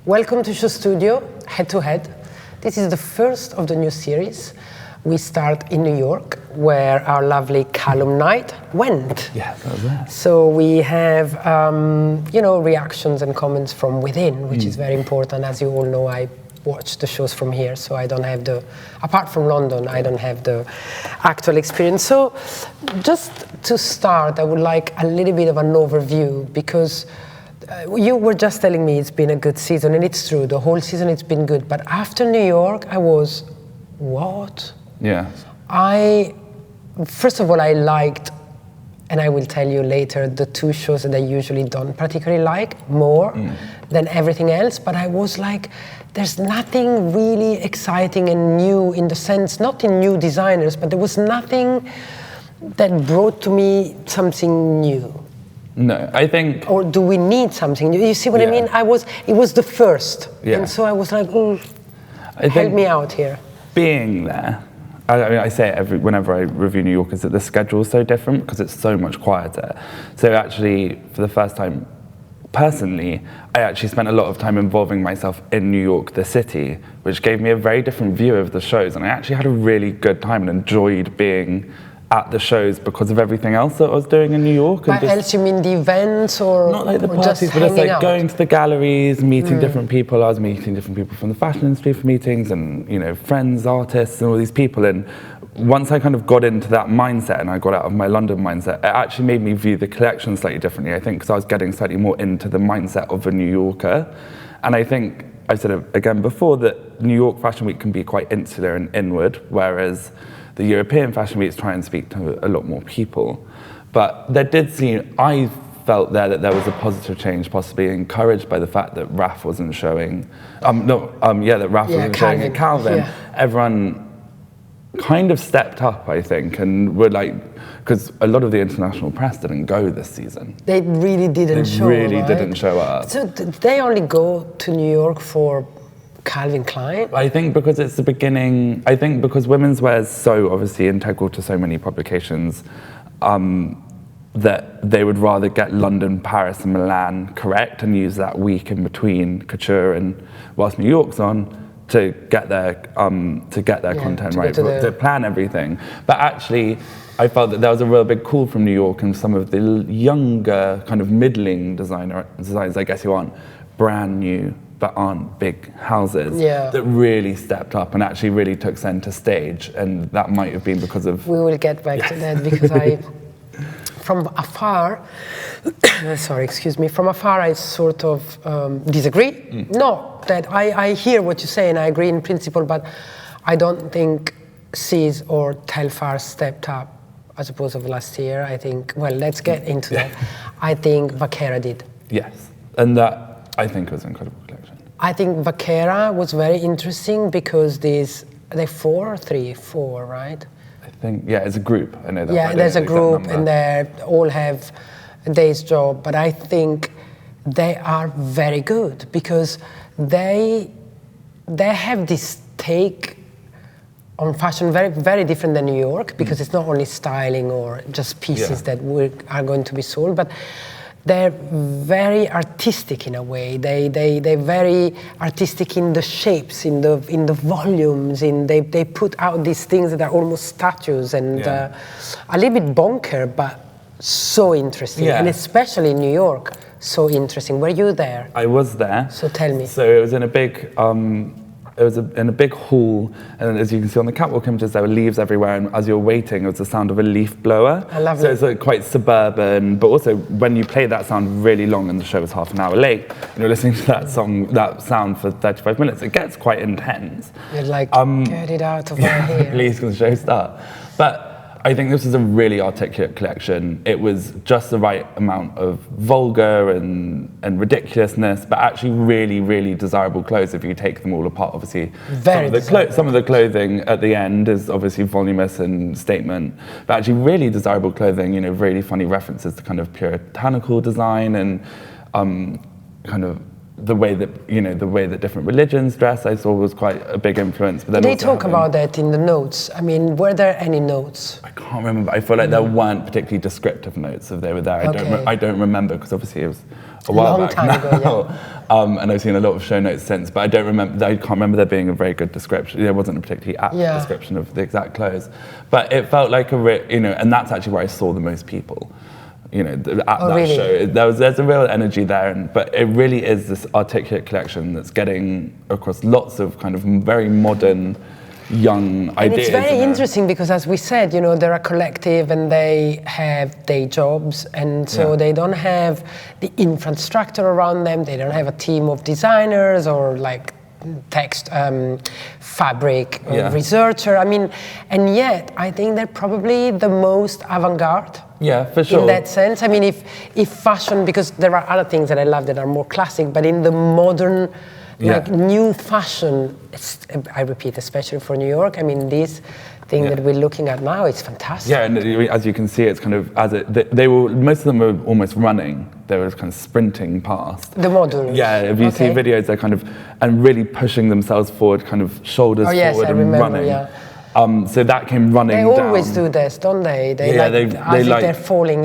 Welcome to Show Studio, Head to Head. This is the first of the new series. We start in New York, where our lovely Calum night went. Yeah, that was that. So we have, reactions and comments from within, which is very important. As you all know, I watch the shows from here, so I don't have apart from London, I don't have the actual experience. So just to start, I would like a little bit of an overview, because you were just telling me it's been a good season, and it's true, the whole season it's been good. But after New York, I was, what? Yeah. First of all, I liked, and I will tell you later, the two shows that I usually don't particularly like more than everything else. But I was like, there's nothing really exciting and new in the sense, not in new designers, but there was nothing that brought to me something new. No, I think... Or do we need something new? You see what I mean? It was the first. Yeah. And so I was like, help me out here. Being there, I say it whenever I review New York, is that the schedule is so different because it's so much quieter. So actually, for the first time, personally, I actually spent a lot of time involving myself in New York, the city, which gave me a very different view of the shows. And I actually had a really good time and enjoyed being at the shows because of everything else that I was doing in New York. By else you mean the events, or not like the parties, just but it's like out? Going to the galleries, meeting different people. I was meeting different people from the fashion industry for meetings, and friends, artists, and all these people. And once I kind of got into that mindset and I got out of my London mindset, it actually made me view the collection slightly differently. I think because I was getting slightly more into the mindset of a New Yorker. And I think I've said it again before that New York Fashion Week can be quite insular and inward, whereas the European Fashion Weeks try and speak to a lot more people. But there did seem, I felt there that there was a positive change, possibly encouraged by the fact that Raf wasn't showing, that Raf wasn't showing at Calvin. Yeah. Everyone kind of stepped up, I think, and were like, because a lot of the international press didn't go this season. They really didn't show up. They really didn't show up. So did they only go to New York for Calvin Klein? I think because it's the beginning, I think because Womenswear is so obviously integral to so many publications, that they would rather get London, Paris and Milan correct and use that week in between couture and whilst New York's on to get their content right, to plan everything. But actually, I felt that there was a real big call from New York and some of the younger kind of middling designers, I guess, who aren't brand new but aren't big houses, that really stepped up and actually really took center stage. And that might have been because of... We will get back to that, because from afar, from afar I sort of disagree. Not that I hear what you say and I agree in principle, but I don't think Sies or Telfar stepped up as opposed to last year. I think, well, let's get into that. I think Vaquera did. Yes, and that I think was an incredible collection. I think Vaquera was very interesting because they're four, right? I think, it's a group. I know that. Yeah, there's a group and they all have a day's job, but I think they are very good because they have this take on fashion very, very different than New York, because it's not only styling or just pieces that are going to be sold, but they're very artistic in a way. They're very artistic in the shapes, in the volumes. They put out these things that are almost statues and a little bit bonker, but so interesting. And especially in New York, so interesting. Were you there? I was there. So tell me. So it was in a big. It was in a big hall, and as you can see on the catwalk images, there were leaves everywhere, and as you're waiting, it was the sound of a leaf blower. I love so it. it's like quite suburban, but also when you play that sound really long and the show was half an hour late, and you're listening to that sound for 35 minutes, it gets quite intense. You're like, get it out of my hair. Please, can the show start? But I think this is a really articulate collection. It was just the right amount of vulgar and ridiculousness, but actually really, really desirable clothes if you take them all apart. Obviously, some of the clothing at the end is obviously voluminous and statement, but actually really desirable clothing, really funny references to kind of puritanical design and kind of the way that different religions dress, I saw was quite a big influence. But then Did they talk about that in the notes? I mean, were there any notes? I can't remember. I feel like there weren't particularly descriptive notes if they were there. I don't remember, because obviously it was a while back time now. ago, yeah. And I've seen a lot of show notes since, but I don't remember. I can't remember there being a very good description. There wasn't a particularly apt description of the exact clothes, but it felt like and that's actually where I saw the most people. At that really? show, there's a real energy there, but it really is this articulate collection that's getting across lots of kind of very modern, young ideas. And it's very interesting because, as we said, they're a collective and they have day jobs, and so they don't have the infrastructure around them. They don't have a team of designers or like text, fabric researcher. I mean, and yet I think they're probably the most avant-garde. Yeah, for sure. In that sense, I mean, if fashion, because there are other things that I love that are more classic, but in the modern, like new fashion, I repeat, especially for New York, I mean, this thing that we're looking at now, it's fantastic. Yeah, and as you can see, it's kind of, most of them were almost running. They were kind of sprinting past. The models. Yeah, if you see videos, they're kind of, and really pushing themselves forward, kind of shoulders forward and running. Yeah. So that came running down. They always do this, don't they? They're falling,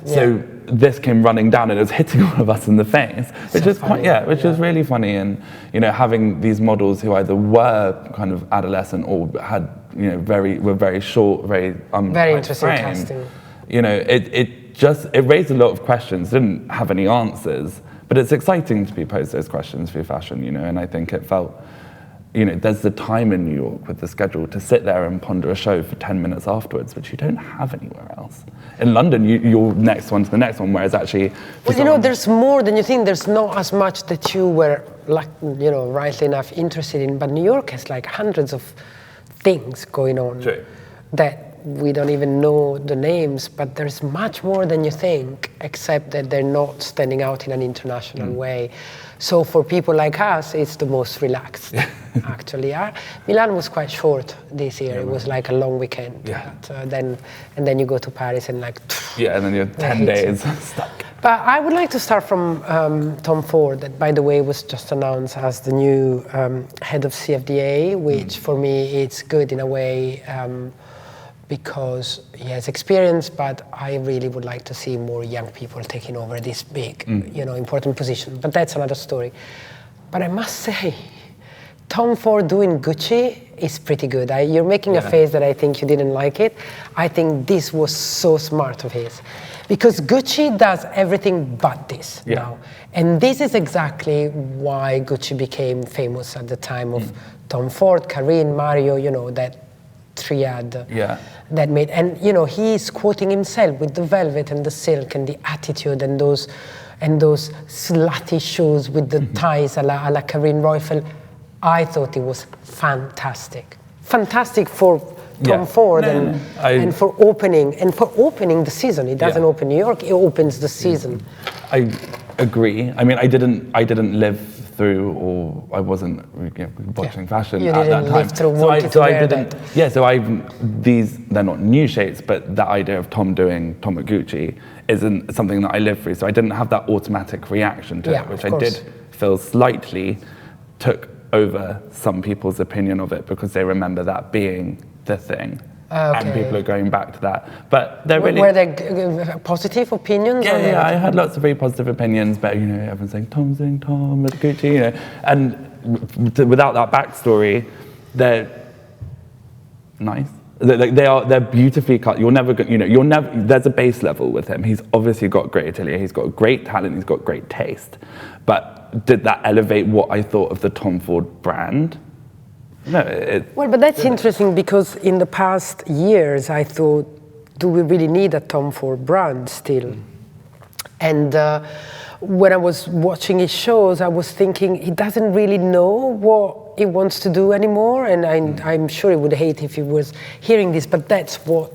So this came running down and it was hitting all of us in the face, which is quite, which is really funny. And, having these models who either were kind of adolescent or had, were very short, very interesting frame. casting. It raised a lot of questions, didn't have any answers, but it's exciting to be posed those questions for fashion, and I think it felt, there's the time in New York with the schedule to sit there and ponder a show for 10 minutes afterwards, which you don't have anywhere else. In London, you're next one to the next one, whereas actually... Well, there's more than you think. There's not as much that you were, like, rightly enough interested in, but New York has like hundreds of things going on that we don't even know the names, but there's much more than you think, except that they're not standing out in an international way. So for people like us, it's the most relaxed, actually. Milan was quite short this year. It was like a long weekend. Yeah. But, then you go to Paris and like... Yeah, and then you're 10 days stuck. But I would like to start from Tom Ford, that, by the way, was just announced as the new head of CFDA, which for me, it's good in a way, because he has experience, but I really would like to see more young people taking over this big, important position. But that's another story. But I must say, Tom Ford doing Gucci is pretty good. You're making a face that I think you didn't like it. I think this was so smart of his. Because Gucci does everything but this now. And this is exactly why Gucci became famous at the time of Tom Ford, Karine, Mario, that triad that made, and he's quoting himself with the velvet and the silk and the attitude and those slutty shoes with the ties a la Karine Royfel. I thought it was fantastic for Tom Ford and for opening the season. It doesn't open New York; it opens the season. I agree. I mean, I didn't live through, or I wasn't watching fashion at that time. They're not new shapes, but that idea of Tom doing Tom at Gucci isn't something that I lived through. So I didn't have that automatic reaction to it, which I did feel slightly took over some people's opinion of it because they remember that being the thing. And people are going back to that. But were there positive opinions? Yeah, I had lots of very positive opinions, but everyone's saying Tom's doing Tom at Gucci, and without that backstory, they're nice. They're beautifully cut. There's a base level with him. He's obviously got great atelier. He's got great talent. He's got great taste. But did that elevate what I thought of the Tom Ford brand? No. But that's interesting because in the past years, I thought, do we really need a Tom Ford brand still? And when I was watching his shows, I was thinking he doesn't really know what he wants to do anymore. And I'm sure he would hate if he was hearing this, but that's what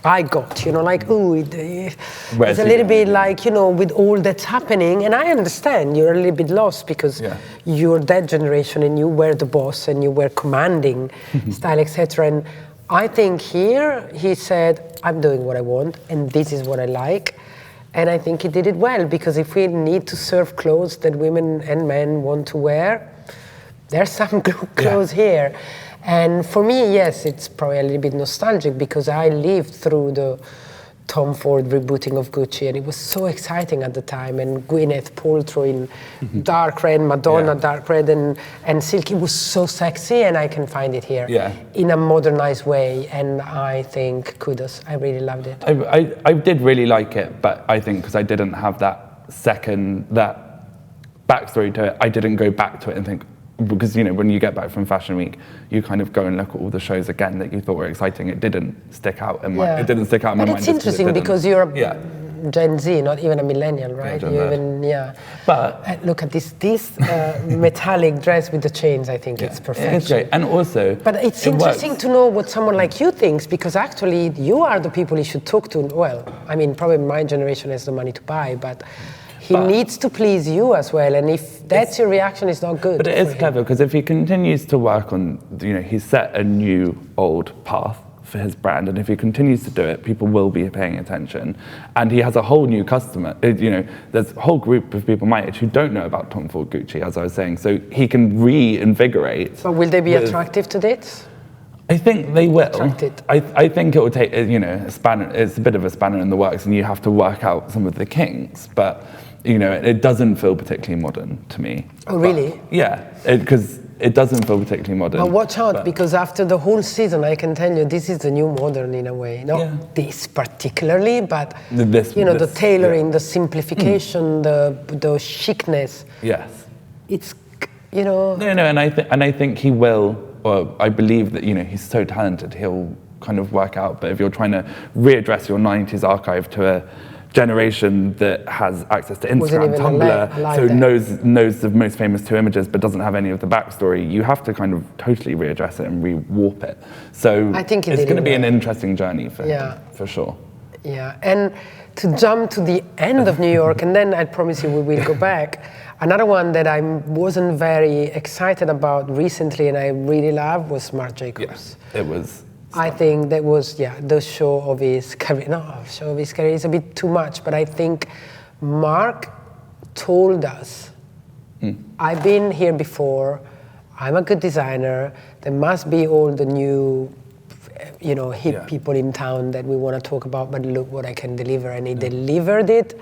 I got, like, ooh, it's a little bit like, with all that's happening. And I understand you're a little bit lost because you're that generation and you were the boss and you were commanding style, etc. And I think here he said, I'm doing what I want and this is what I like. And I think he did it well, because if we need to serve clothes that women and men want to wear, there's some clothes here. And for me, yes, it's probably a little bit nostalgic, because I lived through the Tom Ford rebooting of Gucci, and it was so exciting at the time. And Gwyneth Paltrow in dark red, Madonna dark red, and silk. It was so sexy, and I can find it here in a modernized way. And I think kudos. I really loved it. I did really like it, but I think because I didn't have that backstory to it, I didn't go back to it and think, because, you know, when you get back from Fashion Week, you kind of go and look at all the shows again that you thought were exciting. It didn't stick out in my mind. But it's interesting because you're a Gen Z, not even a millennial, right? But look at this metallic dress with the chains. I think it's perfection. It's great, and also. But it's interesting to know what someone like you thinks, because actually you are the people he should talk to. Well, I mean, probably my generation has the money to buy, but. He needs to please you as well, and if that's your reaction, it's not good. But it is clever, because if he continues to work on, you know, he's set a new old path for his brand, and if he continues to do it, people will be paying attention. And he has a whole new customer, you know, there's a whole group of people my age who don't know about Tom Ford Gucci, as I was saying, so he can reinvigorate. But will they be attractive to this? I think they will. I think it will take, you know, it's a bit of a spanner in the works, and you have to work out some of the kinks, but you know, it doesn't feel particularly modern to me. Oh, really? But, yeah, because it doesn't feel particularly modern. But watch out, because after the whole season, I can tell you, this is the new modern in a way. Not this particularly, but the tailoring, the simplification, the chicness. Yes. It's, you know. No, and I think he will. Or I believe that, you know, he's so talented, he'll kind of work out. But if you're trying to readdress your 90s archive to a generation that has access to Instagram, Tumblr, so knows the most famous 2 images but doesn't have any of the backstory, you have to kind of totally readdress it and re-warp it. So I think it's going to be an interesting journey for him, for sure. Yeah, and to jump to the end of New York, and then I promise you we will go back. Another one that I wasn't very excited about recently and I really love was Marc Jacobs. Yeah, it was. I think that was, the show of his career. No, show of his career is a bit too much, but I think Marc told us, I've been here before, I'm a good designer, there must be all the new, you know, hip people in town that we want to talk about, but look what I can deliver. And he delivered it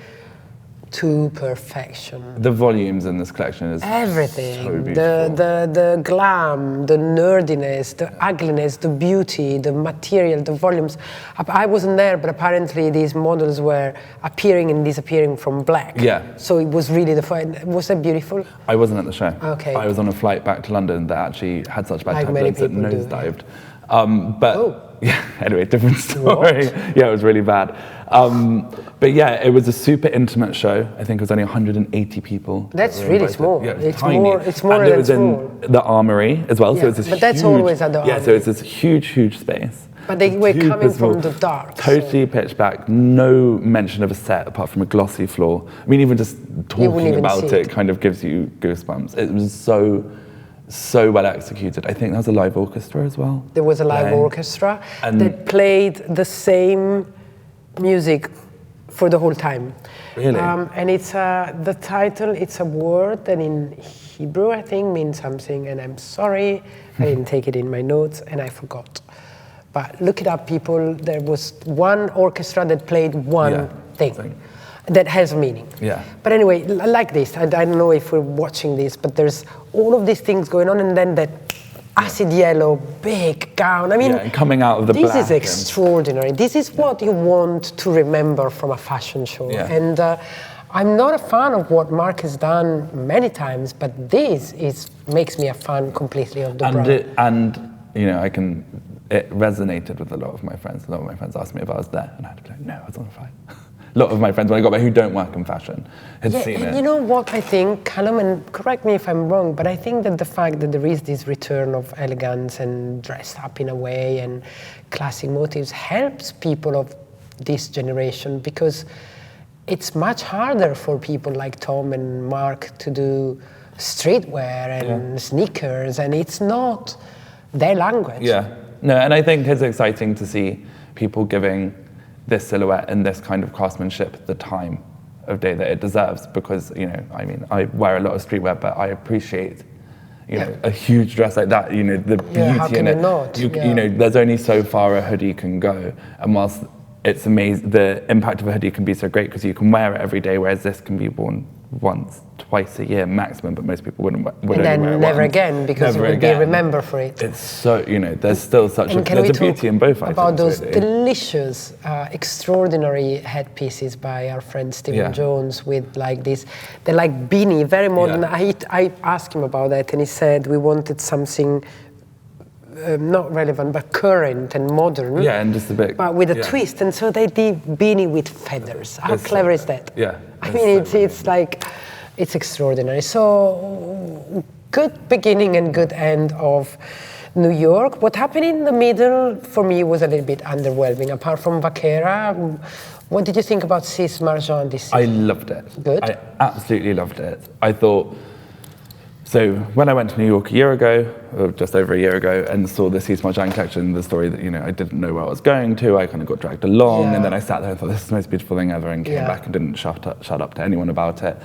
to perfection. The volumes in this collection is everything. So beautiful. The glam, the nerdiness, the ugliness, the beauty, the material, the volumes. I wasn't there, but apparently these models were appearing and disappearing from black. Yeah. So it was really was that beautiful? I wasn't at the show. Okay. I was on a flight back to London that actually had such bad turbulence that nosedived. Anyway, different story. What? Yeah, it was really bad. But yeah, it was a super intimate show. I think it was only 180 people. That's really small. Yeah, it's tiny. More than small. And it was in the Armory as well. Yeah, so it's this but that's always at the Armory. Yeah, so it's this huge space. But they were coming from the dark. Totally pitch black. No mention of a set apart from a glossy floor. I mean, even just talking about it kind of gives you goosebumps. It was so well executed. I think there was a live orchestra as well. There was a live orchestra that played the same music for the whole time. Really? And it's the title, it's a word that in Hebrew, I think, means something, and I'm sorry, I didn't take it in my notes, and I forgot. But look it up, people. There was one orchestra that played one thing that has a meaning. Yeah. But anyway, like this, I don't know if we're watching this, but there's all of these things going on, and then that acid yellow, big gown. I mean, coming out of the black. This is extraordinary. This is what you want to remember from a fashion show. Yeah. And I'm not a fan of what Marc has done many times, but this makes me a fan completely of the brand. It resonated with a lot of my friends. A lot of my friends asked me if I was there, and I had to be like, no, I was on a flight. A lot of my friends, when I got back, who don't work in fashion, had seen it. You know what I think, Calum, and correct me if I'm wrong, but I think that the fact that there is this return of elegance and dressed up in a way and classic motives helps people of this generation, because it's much harder for people like Tom and Marc to do streetwear and sneakers, and it's not their language. Yeah, no, and I think it's exciting to see people giving this silhouette and this kind of craftsmanship the time of day that it deserves, because, you know, I mean, I wear a lot of streetwear, but I appreciate, you know, a huge dress like that, you know, the beauty in it. You know, there's only so far a hoodie can go, and whilst it's amazing, the impact of a hoodie can be so great because you can wear it every day, whereas this can be worn once, twice a year maximum, but most people wouldn't wear and then it never once. again, because never you would be remembered for it. It's so, you know, there's still such there's a beauty in both items. About those really delicious, extraordinary headpieces by our friend Stephen Jones with like this, they're like beanie, very modern. I asked him about that, and he said we wanted something not relevant, but current and modern. Yeah, and just a bit. But with a twist, and so they did beanie with feathers. How clever is that? Yeah. I mean, it's like, it's extraordinary. So, good beginning and good end of New York. What happened in the middle, for me, was a little bit underwhelming. Apart from Vaquera, what did you think about Sies Marjan this season? I loved it. Good. I absolutely loved it. I thought, so when I went to New York a year ago, or just over a year ago, and saw the Sies Marjan collection, the story that, you know, I didn't know where I was going to, I kind of got dragged along, and then I sat there and thought, this is the most beautiful thing ever, and came back and didn't shut up to anyone about it.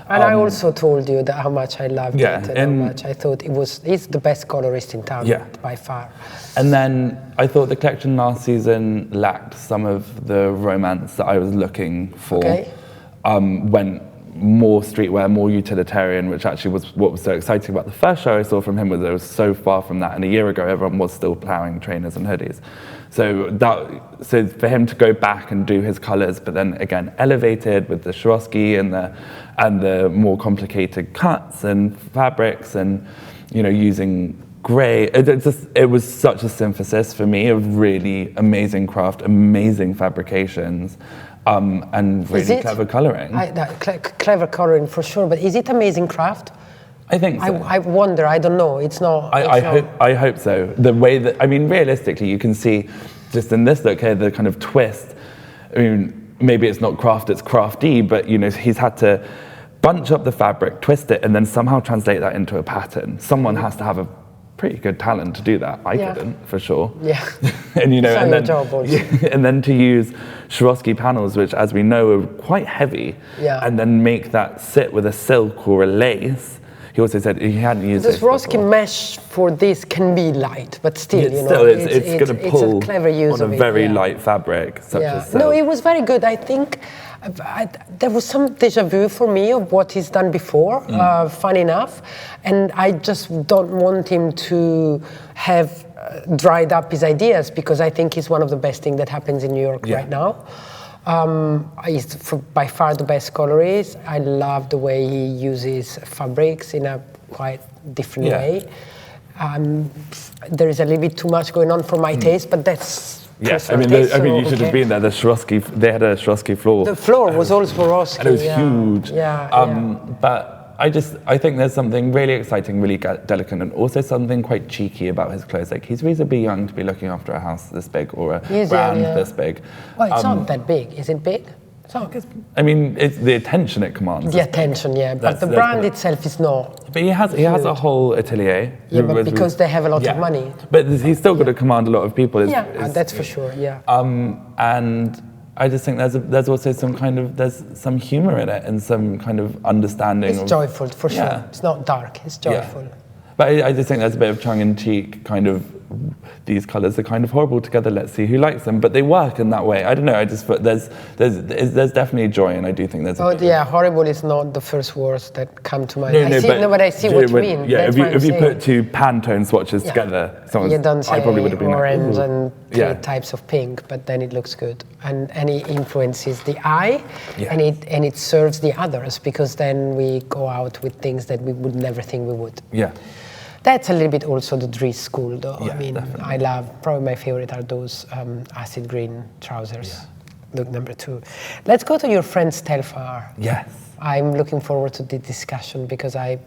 And I also told you that how much I loved it, and how much I thought he's the best colorist in town, by far. And then I thought the collection last season lacked some of the romance that I was looking for. Went more streetwear, more utilitarian, which actually was what was so exciting about the first show I saw from him, was it was so far from that. And a year ago, everyone was still ploughing trainers and hoodies. So for him to go back and do his colors, but then again elevated with the Swarovski and the more complicated cuts and fabrics, and, you know, using grey. It was such a synthesis for me of really amazing craft, amazing fabrications. And really clever colouring. Clever colouring for sure, but is it amazing craft? I think so. I wonder, I don't know, it's not... I hope so. The way that, I mean, realistically, you can see just in this look here, the kind of twist. I mean, maybe it's not craft, it's crafty, but, you know, he's had to bunch up the fabric, twist it, and then somehow translate that into a pattern. Someone has to have a pretty good talent to do that. I couldn't, for sure. Yeah. And, you know, and then to use Swarovski panels, which, as we know, are quite heavy, and then make that sit with a silk or a lace. He also said he hadn't used the Swarovski mesh for this can be light, but still, you know, it's going to pull a clever use on a very light fabric, such as silk. No, it was very good. I think there was some déjà vu for me of what he's done before, fun enough, and I just don't want him to have dried up his ideas, because I think he's one of the best things that happens in New York right now. He's by far the best colorist. I love the way he uses fabrics in a quite different way. There is a little bit too much going on for my taste, but that's... Yes, I mean, you should have been there. They had a Swarovski floor. The floor was also Swarovski. And it was huge. But I think there's something really exciting, really delicate, and also something quite cheeky about his clothes. Like, he's reasonably young to be looking after a house this big or a brand this big. Well, it's not that big. Is it big? I mean, it's the attention it commands. The attention, but the brand itself is not. But he has a whole atelier. Yeah, but because they have a lot of money. But he's still got to command a lot of people. That's for sure. Yeah. And I just think there's also some humour in it and some kind of understanding. It's joyful for sure. It's not dark. It's joyful. Yeah. But I just think there's a bit of tongue-in-cheek kind of, these colours are kind of horrible together, let's see who likes them. But they work in that way. I don't know, but there's definitely joy, and I do think there's horrible is not the first words that come to mind. But I see what you mean. Yeah, if you put two Pantone swatches together, you don't say I probably would have been orange and three types of pink, but then it looks good. And it influences the eye, and it serves the others, because then we go out with things that we would never think we would. Yeah. That's a little bit also the dress school, though. Yeah, I mean, definitely. I love, probably my favorite are those acid green trousers. Look number 2. Let's go to your friend Telfar. Yes. I'm looking forward to the discussion, because I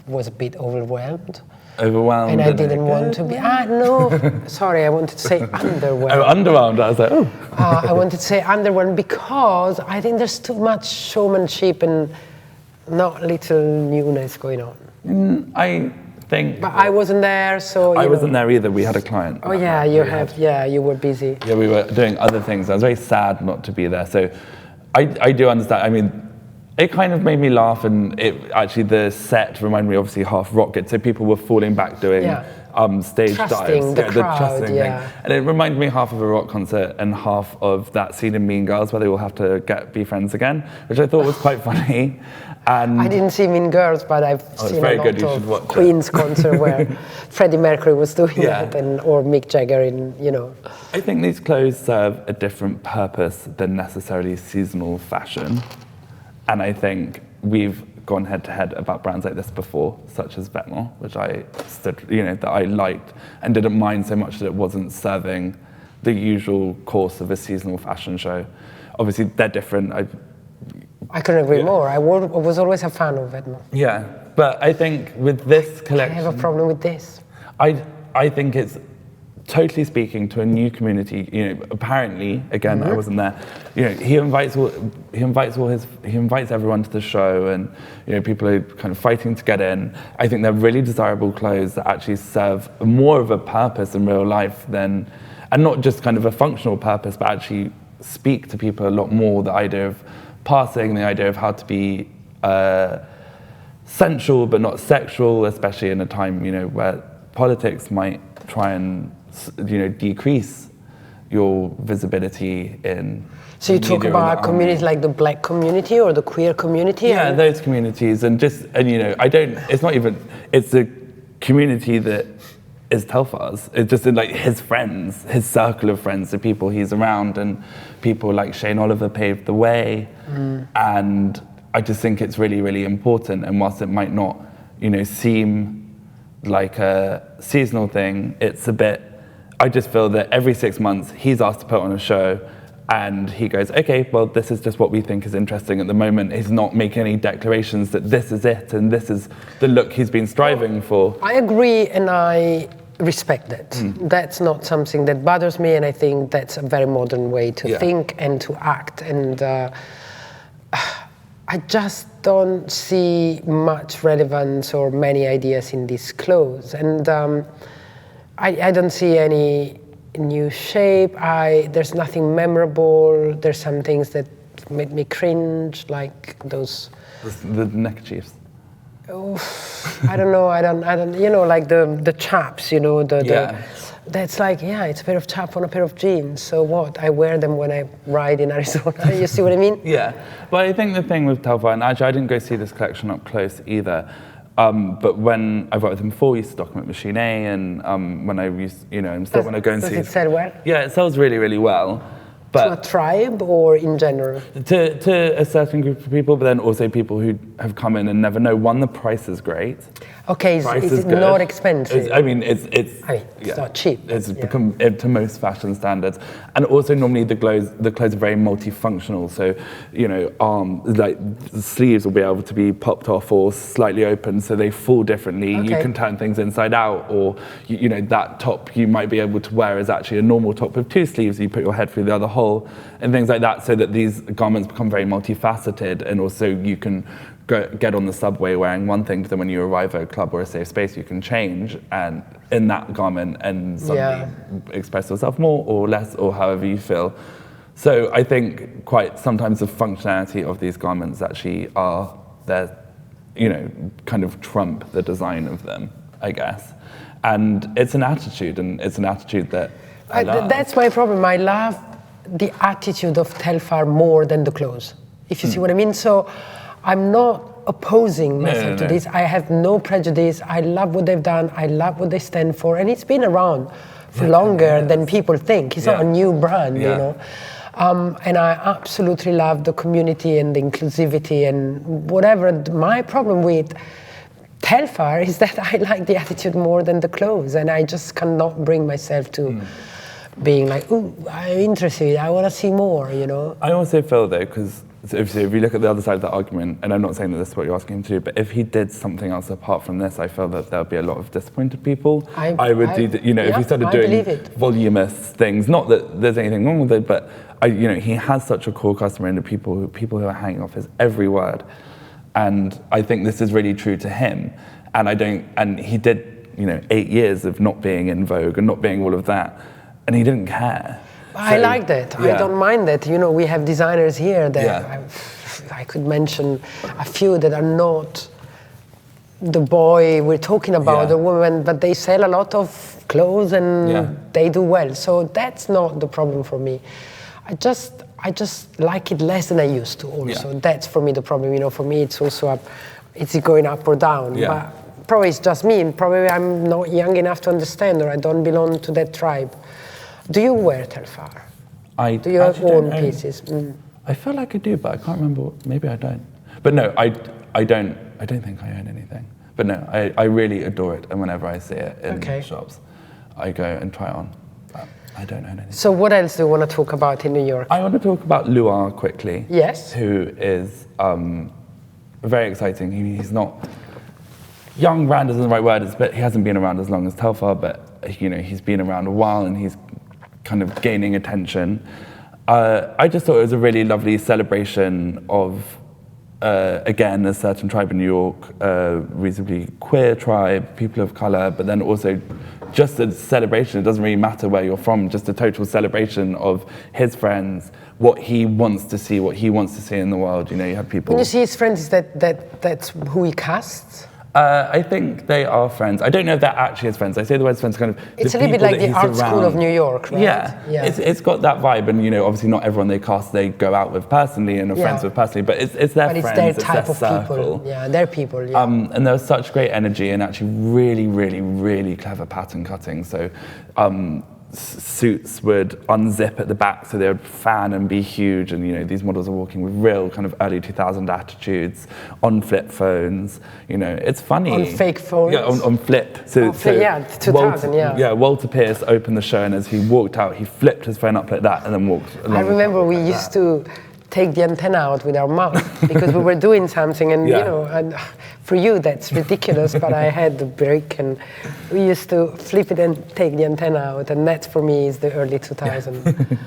was a bit overwhelmed. And I didn't want to be. No, sorry, I wanted to say underwhelmed. Oh, underwhelmed. I was like, oh. I wanted to say underwhelmed because I think there's too much showmanship and not little newness going on. think... But I wasn't there, so I wasn't there either. We had a client. Oh yeah, you were busy. Yeah, we were doing other things. I was very sad not to be there. So I do understand. I mean, it kind of made me laugh, and the set reminded me obviously half rocket. So people were falling back doing stage trusting dives. the crowd, trusting thing. And it reminded me half of a rock concert and half of that scene in Mean Girls where they all have to be friends again, which I thought was quite funny. And I didn't see Mean Girls, but I've seen a lot of Queen's concert where Freddie Mercury was doing it, or Mick Jagger I think these clothes serve a different purpose than necessarily seasonal fashion. And I think we've gone head to head about brands like this before, such as Vetements, which that I liked and didn't mind so much that it wasn't serving the usual course of a seasonal fashion show. Obviously, they're different. I couldn't agree more. I was always a fan of Vetements. Yeah, but I think with this collection... I have a problem with this. I think it's totally speaking to a new community. Apparently, again, I wasn't there. He invites everyone to the show, and people are kind of fighting to get in. I think they're really desirable clothes that actually serve more of a purpose in real life and not just kind of a functional purpose, but actually speak to people a lot more. The idea of passing, the idea of how to be sensual but not sexual, especially in a time where politics might try and decrease your visibility in. So you talk about communities like the Black community or the queer community? Yeah, those communities, it's a community that is Telfar's. It's just like his friends, his circle of friends, the people he's around, and people like Shane Oliver paved the way. And I just think it's really, really important. And whilst it might not, seem like a seasonal thing, it's a bit. I just feel that every 6 months he's asked to put on a show, and he goes, okay, well, this is just what we think is interesting at the moment. He's not making any declarations that this is it and this is the look he's been striving for. I agree, and I respect that. That's not something that bothers me, and I think that's a very modern way to think and to act. And I just don't see much relevance or many ideas in these clothes. And I don't see any new shape. There's nothing memorable. There's some things that made me cringe, like those. The neckerchiefs. I don't know. I don't. Like the chaps. That's like, it's a pair of chaps on a pair of jeans. So what? I wear them when I ride in Arizona. You see what I mean? Yeah. But I think the thing with Telfar, and actually I didn't go see this collection up close either. But when I've worked with him before, we used to document Machine A, and when I used, and still when I go and see. Does it sell well? Yeah, it sells really, really well. But to a tribe or in general? To a certain group of people, but then also people who have come in and never know. One, the price is great. Okay, is it not expensive? It's not cheap. It's become to most fashion standards, and also normally the clothes are very multifunctional. So, the sleeves will be able to be popped off or slightly open, so they fall differently. Okay. You can turn things inside out, or that top you might be able to wear is actually a normal top with 2 sleeves. You put your head through the other hole, and things like that, so that these garments become very multifaceted, and also you can get on the subway wearing one thing, but then when you arrive at a club or a safe space, you can change and in that garment and suddenly express yourself more or less or however you feel. So I think quite sometimes the functionality of these garments actually are kind of trump the design of them, I guess. And it's an attitude, and it's an attitude that I love. That's my problem. I love the attitude of Telfar more than the clothes, if you see what I mean. So I'm not opposing myself to this. I have no prejudice. I love what they've done. I love what they stand for. And it's been around for longer than people think. It's not a new brand, And I absolutely love the community and the inclusivity and whatever. My problem with Telfar is that I like the attitude more than the clothes. And I just cannot bring myself to being like, ooh, I'm interested. I want to see more, I also feel, though, because if you look at the other side of the argument, and I'm not saying that this is what you're asking him to do, but if he did something else apart from this, I feel that there'll be a lot of disappointed people. If he started doing voluminous things, not that there's anything wrong with it, but he has such a core customer in the people who are hanging off his every word, and I think this is really true to him. and he did, 8 years of not being in Vogue and not being all of that, and he didn't care. I like that. I don't mind that. We have designers here that I could mention a few that are not the boy we're talking about, the woman, but they sell a lot of clothes and they do well. So that's not the problem for me. I just like it less than I used to also. Yeah. That's for me the problem. For me it's also it's going up or down. Yeah. But probably it's just me, and probably I'm not young enough to understand, or I don't belong to that tribe. Do you wear Telfar? Do you have own pieces? I feel like I do, but I can't remember. Maybe I don't. But no, I don't think I own anything. But no, I really adore it, and whenever I see it in shops, I go and try it on. But I don't own anything. So what else do you want to talk about in New York? I want to talk about Luar quickly. Yes. Who is very exciting. He's not young. Brand isn't the right word, but he hasn't been around as long as Telfar. But he's been around a while, and he's kind of gaining attention. I just thought it was a really lovely celebration of, again, a certain tribe in New York, a reasonably queer tribe, people of color, but then also just a celebration. It doesn't really matter where you're from, just a total celebration of his friends, what he wants to see, in the world. You have people. When you see his friends, that's who he casts? I think they are friends. I don't know if they're actually his friends. I say the word friends kind of. It's a little bit like the art school of New York, right? Yeah. It's got that vibe, and obviously not everyone they cast they go out with personally and are friends with personally, but it's their friends. But it's their type of circle. People. Yeah, their people. Yeah. And there was such great energy and actually really, really, really clever pattern cutting. So. Suits would unzip at the back so they would fan and be huge, and these models are walking with real kind of early 2000 attitudes on flip phones. It's funny. On fake phones? Yeah, on flip. So 2000, Walter Pierce opened the show, and as he walked out, he flipped his phone up like that and then walked along. I remember we used to take the antenna out with our mouth because we were doing something, and and for you that's ridiculous, but I had the break, and we used to flip it and take the antenna out, and that for me is the early 2000s.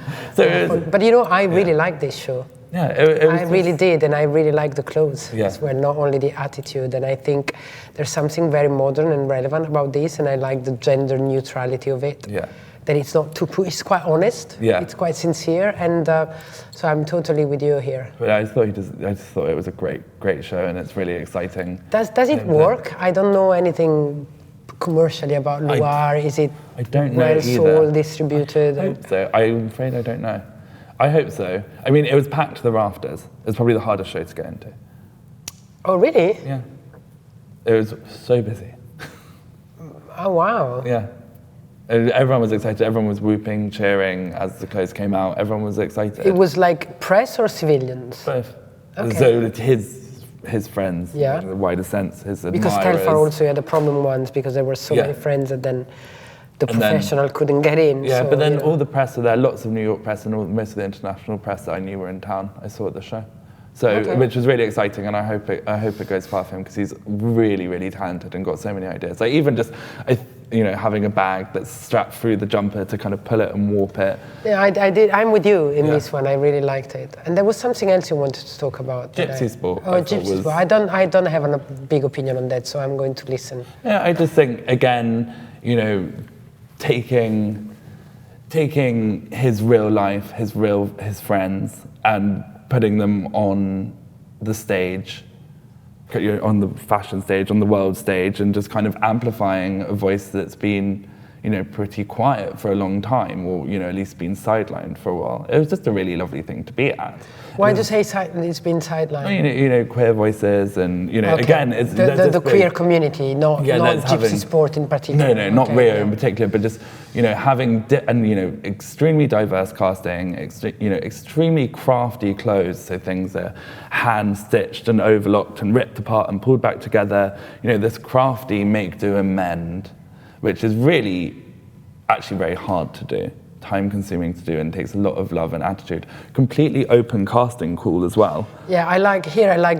But I really liked this show. Yeah, it was I really did, and I really like the clothes as well, not only the attitude. And I think there's something very modern and relevant about this, and I like the gender neutrality of it. Yeah. That it's not too it's quite honest. Yeah. It's quite sincere, and so I'm totally with you here. But I just thought it was a great show, and it's really exciting. Does it work? I don't know anything commercially about Luar. Is it well sold, distributed? I hope so. I'm afraid I don't know. I hope so. I mean, it was packed to the rafters. It's probably the hardest show to get into. Oh, really? Yeah. It was so busy. Oh, wow. Yeah. Everyone was excited. Everyone was whooping, cheering as the clothes came out. Everyone was excited. It was like press or civilians? Both. Okay. So his friends, in the wider sense, his admirers. Because Telfar also had the problem once because there were so many friends that then the professional couldn't get in. Yeah, so, but then all the press were there. Lots of New York press and most of the international press that I knew were in town. I saw at the show. So, which was really exciting, and I hope it goes far for him because he's really, really talented and got so many ideas. Like even just, having a bag that's strapped through the jumper to kind of pull it and warp it. Yeah, I did. I'm with you in this one. I really liked it. And there was something else you wanted to talk about. Gypsy Sport. Oh, Gypsy Sport. I don't have a big opinion on that, so I'm going to listen. Yeah, I just think again, taking his real life, his friends, and putting them on the stage, on the fashion stage, on the world stage, and just kind of amplifying a voice that's been, pretty quiet for a long time, or, at least been sidelined for a while. It was just a really lovely thing to be at. Why do you say it's been sidelined? Queer voices, and, again, it's... The queer community, not Gypsy Sport in particular. No, not Rio in particular, but just, having, extremely diverse casting, extremely crafty clothes, so things are hand-stitched and overlocked and ripped apart and pulled back together, this crafty make, do, and mend, which is really actually very hard to do, time-consuming to do, and takes a lot of love and attitude. Completely open casting, cool as well. Yeah, I like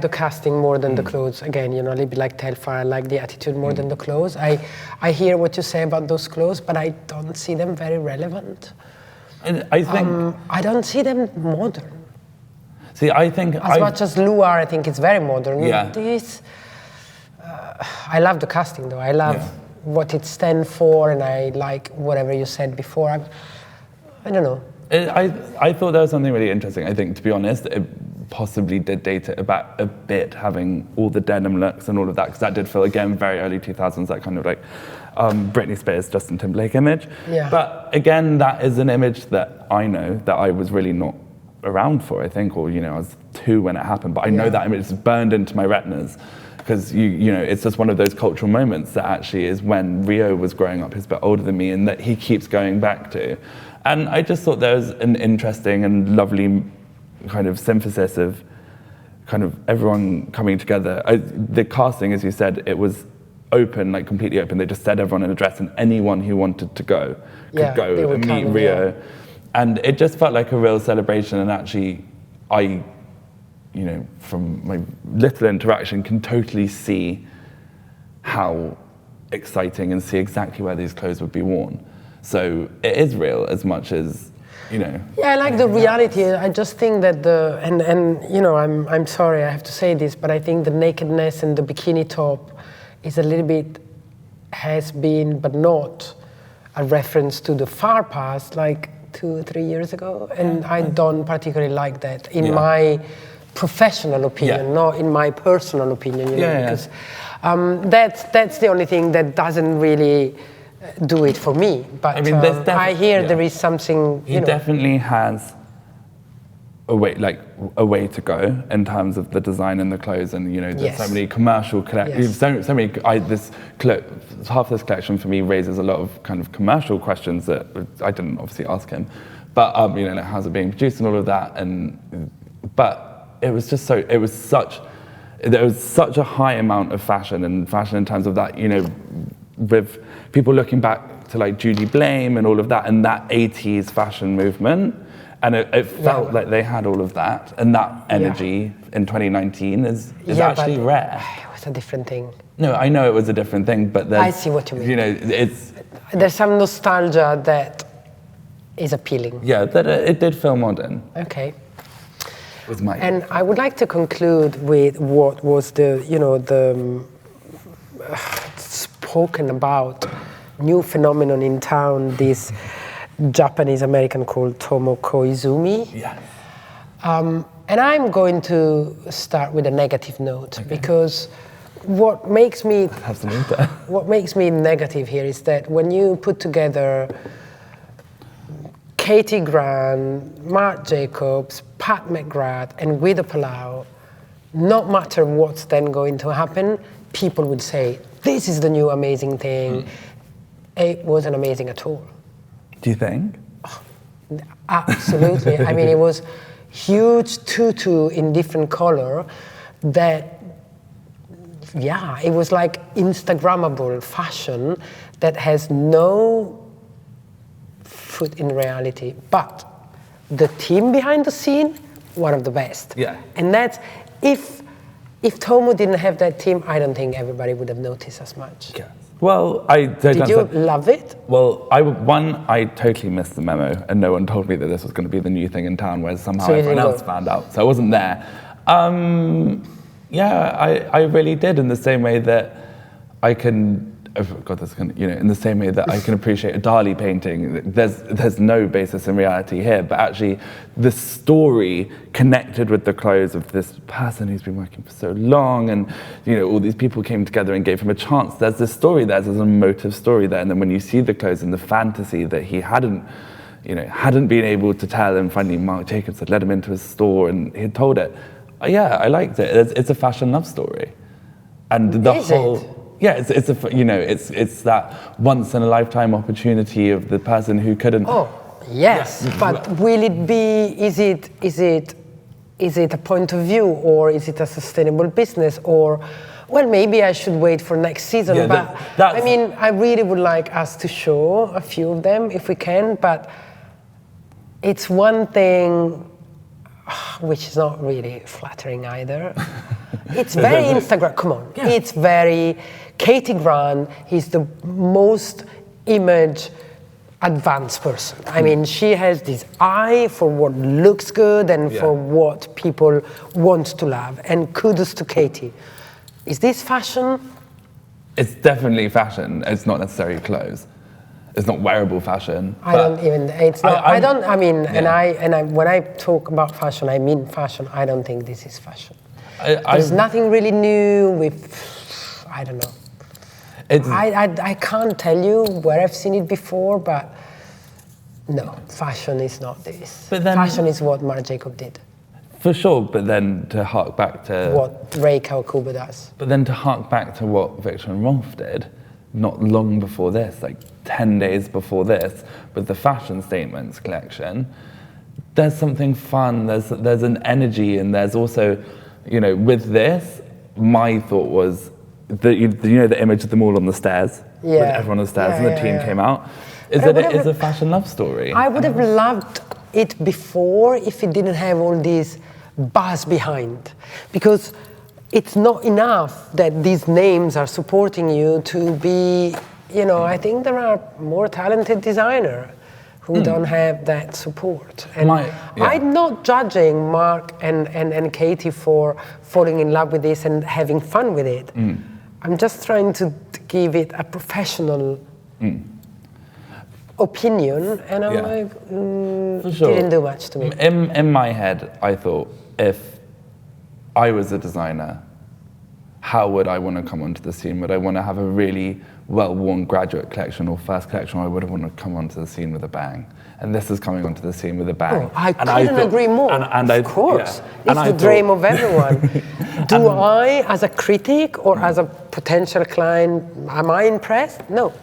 the casting more than the clothes. Again, a little bit like Telfar, I like the attitude more than the clothes. I hear what you say about those clothes, but I don't see them very relevant. And I think... I don't see them modern. See, I think... As much as Luar, I think it's very modern. Yeah. I love the casting though. I love what it stands for, and I like whatever you said before. I don't know. I thought there was something really interesting. I think, to be honest, it possibly did date it about a bit, having all the denim looks and all of that, because that did feel, again, very early 2000s, that kind of like Britney Spears, Justin Timberlake image. Yeah. But again, that is an image that I know that I was really not around for, I think, or, I was 2 when it happened, but I know that image is burned into my retinas, because it's just one of those cultural moments that actually is when Rio was growing up. He's a bit older than me, and that he keeps going back to. And I just thought there was an interesting and lovely kind of synthesis of kind of everyone coming together. The casting, as you said, it was open, like completely open. They just said everyone in a dress, and anyone who wanted to go could go and meet Rio. Yeah. And it just felt like a real celebration. And actually, I, from my little interaction, can totally see how exciting and see exactly where these clothes would be worn. So it is real as much as, Yeah, I like the reality. I just think that I'm sorry I have to say this, but I think the nakedness and the bikini top is a little bit, has been, but not a reference to the far past, like 2 or 3 years ago. And I don't particularly like that in my professional opinion, not in my personal opinion, because that's the only thing that doesn't really do it for me. But I mean, I hear there is something. He definitely has a way to go in terms of the design and the clothes, and there's so many commercial collections. So many. Half this collection for me raises a lot of kind of commercial questions that I didn't obviously ask him, but like how's it being produced and all of that, but it was just so. There was such a high amount of fashion in terms of that, with people looking back to like Judy Blame and all of that, and that 80s fashion movement, and it felt like they had all of that, and that energy in 2019 is actually rare. It was a different thing. No, I know it was a different thing, but I see what you mean. There's some nostalgia that is appealing. Yeah, that it did feel modern. Okay. And I would like to conclude with what was the spoken about new phenomenon in town, this Japanese American called Tomo Koizumi. Yes. And I'm going to start with a negative note, because what makes me negative here is that when you put together Katie Grant, Marc Jacobs, Pat McGrath, and Guido Palau, no matter what's then going to happen, people would say, this is the new amazing thing. It wasn't amazing at all. Do you think? Oh, absolutely. I mean, it was huge tutu in different color that, it was like Instagrammable fashion that has no foot in reality. But the team behind the scene, one of the best. Yeah. And that's, if Tomo didn't have that team, I don't think everybody would have noticed as much. Yeah. Well, Did you love it? Well, I totally missed the memo, and no one told me that this was going to be the new thing in town, whereas somehow everyone else found out. So I wasn't there. I really did, in the same way that I can. In the same way that I can appreciate a Dali painting, there's no basis in reality here, but actually the story connected with the clothes of this person who's been working for so long, and all these people came together and gave him a chance. There's this story there, there's an emotive story there, and then when you see the clothes and the fantasy that he hadn't been able to tell, and finally Marc Jacobs had led him into his store and he had told it. I liked it. It's a fashion love story, and the whole. Yeah, it's that once in a lifetime opportunity of the person who couldn't. Oh, yes, but will it be? Is it a point of view, or is it a sustainable business, or? Well, maybe I should wait for next season. Yeah, but I mean, I really would like us to show a few of them if we can. But it's one thing, which is not really flattering either. It's very Instagram. Come on, It's very. Katie Grant, he's the most image advanced person. I mean, she has this eye for what looks good and for what people want to love. And kudos to Katie. Is this fashion? It's definitely fashion. It's not necessarily clothes. It's not wearable fashion. I don't even. It's not. I don't. I mean, when I talk about fashion, I mean fashion. I don't think this is fashion. There's nothing really new with. I don't know. I can't tell you where I've seen it before, but no, fashion is not this. But then, fashion is what Marc Jacobs did. For sure, but then to hark back to what Ray Kawakubo does. But then to hark back to what Victor and Rolf did, not long before this, like 10 days before this, with the Fashion Statements collection, there's something fun, there's an energy, and there's also, with this, my thought was, the image of them all on the stairs, with everyone on the stairs, and the team came out, is that it is a fashion love story. I would have loved it before if it didn't have all this buzz behind, because it's not enough that these names are supporting you to be, I think there are more talented designers who don't have that support. And I'm not judging Marc and Katie for falling in love with this and having fun with it. I'm just trying to give it a professional opinion, and I'm like, didn't do much to me. In my head, I thought, if I was a designer, how would I want to come onto the scene? Would I want to have a really well-worn graduate collection or first collection, or I would want to come onto the scene with a bang? And this is coming onto the scene with a bang. Oh, I couldn't agree more. Of course. It's the dream of everyone. Do I, as a critic or as a potential client, am I impressed? No.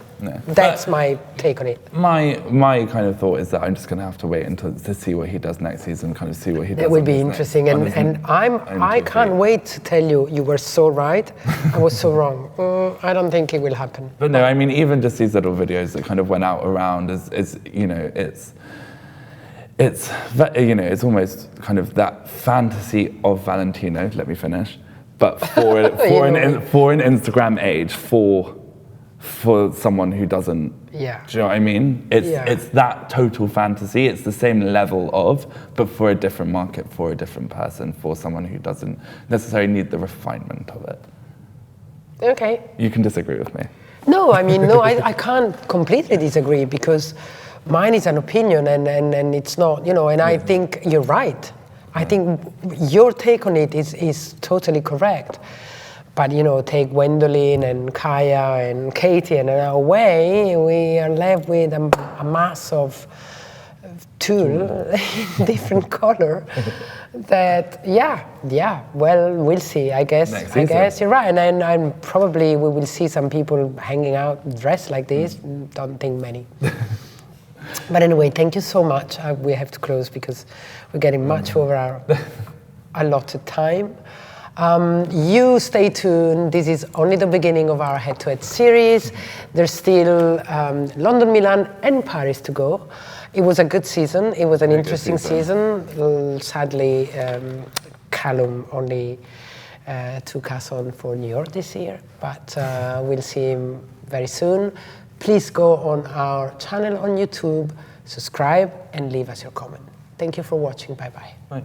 That's my take on it. My kind of thought is that I'm just going to have to wait to see what he does next season, kind of see what he does. It will be interesting, and I can't wait to tell you were so right, I was so wrong. I don't think it will happen. But no, I mean, even just these little videos that kind of went out around it's almost kind of that fantasy of Valentino. Let me finish. But for an Instagram age, for someone who doesn't, do you know what I mean? It's that total fantasy. It's the same level of, but for a different market, for a different person, for someone who doesn't necessarily need the refinement of it. Okay. You can disagree with me. No, I mean, I can't completely disagree, because mine is an opinion, and it's not, and I think you're right. I think your take on it is totally correct. But, take Gwendolyn and Kaya and Katie, and in a way, we are left with a mass of tulle in different color that, well, we'll see. I guess you're right. And probably we will see some people hanging out dressed like this. Don't think many. But anyway, thank you so much. We have to close because we're getting much over our allotted time. You stay tuned. This is only the beginning of our head-to-head series. There's still London, Milan, and Paris to go. It was a good season. It was an interesting season. Sadly, Calum only took us on for New York this year, but we'll see him very soon. Please go on our channel on YouTube, subscribe, and leave us your comment. Thank you for watching. Bye-bye. Bye.